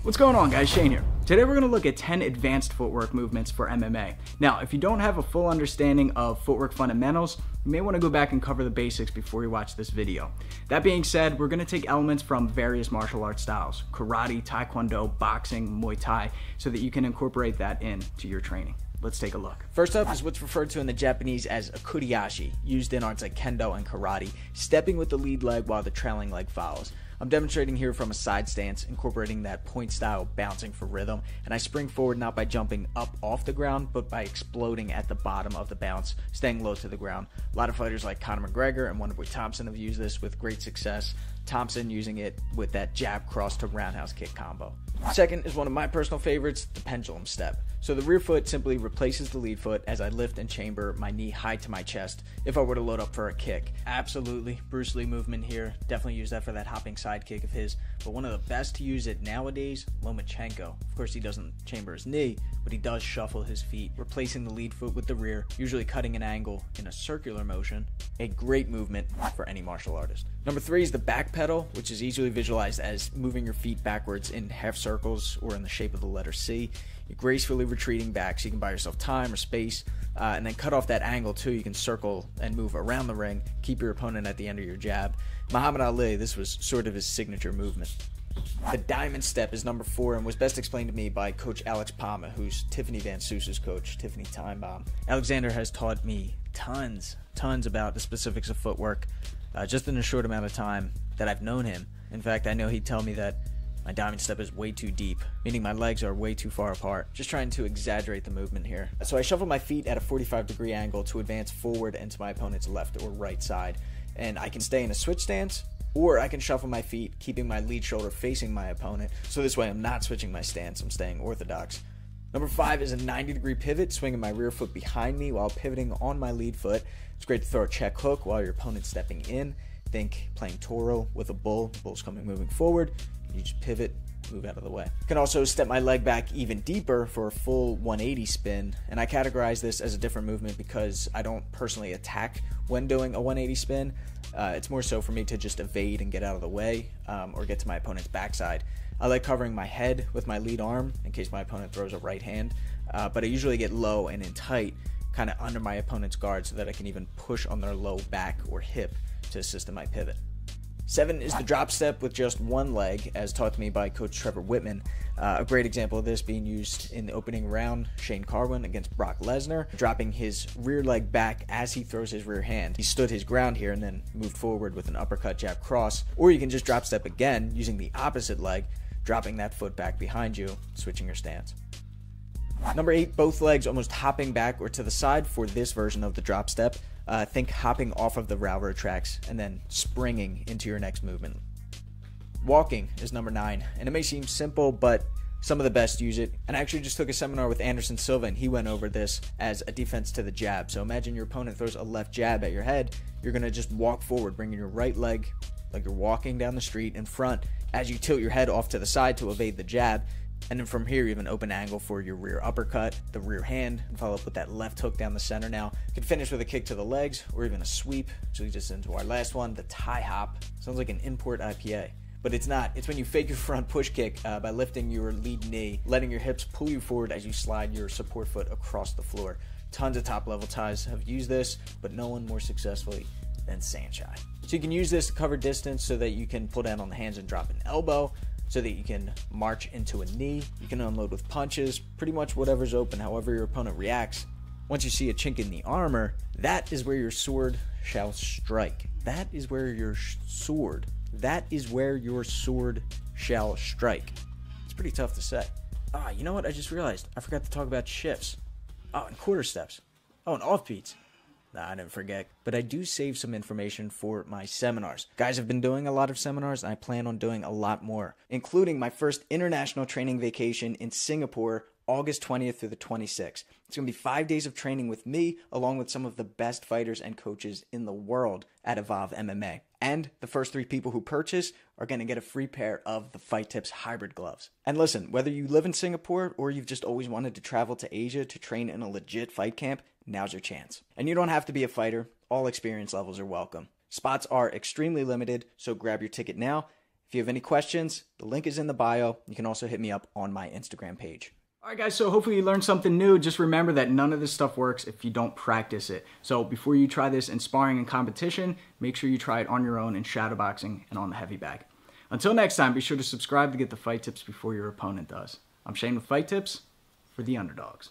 What's going on, guys? Shane here. Today we're going to look at 10 advanced footwork movements for MMA. Now, if you don't have a full understanding of footwork fundamentals, you may want to go back and cover the basics before you watch this video. That being said, we're going to take elements from various martial arts styles, karate, taekwondo, boxing, Muay Thai, so that you can incorporate that into your training. Let's take a look. First up is what's referred to in the Japanese as a kuriashi, used in arts like kendo and karate, stepping with the lead leg while the trailing leg follows. I'm demonstrating here from a side stance, incorporating that point style bouncing for rhythm, and I spring forward not by jumping up off the ground, but by exploding at the bottom of the bounce, staying low to the ground. A lot of fighters like Conor McGregor and Wonderboy Thompson have used this with great success. Thompson using it with that jab cross to roundhouse kick combo. Second is one of my personal favorites, the pendulum step. So the rear foot simply replaces the lead foot as I lift and chamber my knee high to my chest if I were to load up for a kick. Absolutely, Bruce Lee movement here. Definitely use that for that hopping side kick of his. But one of the best to use it nowadays, Lomachenko. Of course, he doesn't chamber his knee, but he does shuffle his feet, replacing the lead foot with the rear, usually cutting an angle in a circular motion. A great movement for any martial artist. Number 3 is the back pedal, which is easily visualized as moving your feet backwards in half circles or in the shape of the letter C. You're gracefully retreating back so you can buy yourself time or space, and then cut off that angle too. You can circle and move around the ring, keep your opponent at the end of your jab. Muhammad Ali, this was sort of his signature movement. The diamond step is number 4 and was best explained to me by Coach Alex Palma, who's Tiffany Van Sous's coach, Tiffany Time Bomb. Alexander has taught me tons about the specifics of footwork just in a short amount of time that I've known him. In fact, I know he'd tell me that my diamond step is way too deep, meaning my legs are way too far apart. Just trying to exaggerate the movement here. So I shuffle my feet at a 45-degree angle to advance forward into my opponent's left or right side. And I can stay in a switch stance, or I can shuffle my feet, keeping my lead shoulder facing my opponent. So this way I'm not switching my stance, I'm staying orthodox. Number 5 is a 90-degree pivot, swinging my rear foot behind me while pivoting on my lead foot. It's great to throw a check hook while your opponent's stepping in. Think playing Toro with a bull. The bull's moving forward. You just pivot, move out of the way. I can also step my leg back even deeper for a full 180 spin, and I categorize this as a different movement because I don't personally attack when doing a 180 spin. It's more so for me to just evade and get out of the way, or get to my opponent's backside. I like covering my head with my lead arm in case my opponent throws a right hand, but I usually get low and in tight, kind of under my opponent's guard so that I can even push on their low back or hip to assist in my pivot. 7 is the drop step with just one leg, as taught to me by Coach Trevor Whitman. A great example of this being used in the opening round, Shane Carwin against Brock Lesnar, dropping his rear leg back as he throws his rear hand. He stood his ground here and then moved forward with an uppercut jab cross, or you can just drop step again using the opposite leg, dropping that foot back behind you, switching your stance. Number 8, both legs almost hopping back or to the side for this version of the drop step. Think hopping off of the railroad tracks and then springing into your next movement. Walking is number 9, and it may seem simple, but some of the best use it. And I actually just took a seminar with Anderson Silva, and he went over this as a defense to the jab. So imagine your opponent throws a left jab at your head. You're going to just walk forward, bringing your right leg like you're walking down the street in front as you tilt your head off to the side to evade the jab. And then from here, you have an open angle for your rear uppercut, the rear hand, and follow up with that left hook down the center. Now, you can finish with a kick to the legs or even a sweep, which leads us into our last one, the tie hop. Sounds like an import IPA, but it's not. It's when you fake your front push kick by lifting your lead knee, letting your hips pull you forward as you slide your support foot across the floor. Tons of top-level ties have used this, but no one more successfully than Saenchai. So you can use this to cover distance so that you can pull down on the hands and drop an elbow, so that you can march into a knee. You can unload with punches, pretty much whatever's open, however your opponent reacts. Once you see a chink in the armor, that is where your sword shall strike. That is where your sword shall strike. It's pretty tough to say. You know what? I just realized I forgot to talk about shifts. And quarter steps. And offbeats. I didn't forget, but I do save some information for my seminars. Guys, I've been doing a lot of seminars, and I plan on doing a lot more, including my first international training vacation in Singapore, August 20th through the 26th. It's going to be 5 days of training with me, along with some of the best fighters and coaches in the world at Evolve MMA. And the first 3 people who purchase are going to get a free pair of the Fighttips hybrid gloves. And listen, whether you live in Singapore or you've just always wanted to travel to Asia to train in a legit fight camp, now's your chance. And you don't have to be a fighter. All experience levels are welcome. Spots are extremely limited, so grab your ticket now. If you have any questions, the link is in the bio. You can also hit me up on my Instagram page. All right, guys, so hopefully you learned something new. Just remember that none of this stuff works if you don't practice it. So before you try this in sparring and competition, make sure you try it on your own in shadowboxing and on the heavy bag. Until next time, be sure to subscribe to get the fight tips before your opponent does. I'm Shane with Fight Tips for the underdogs.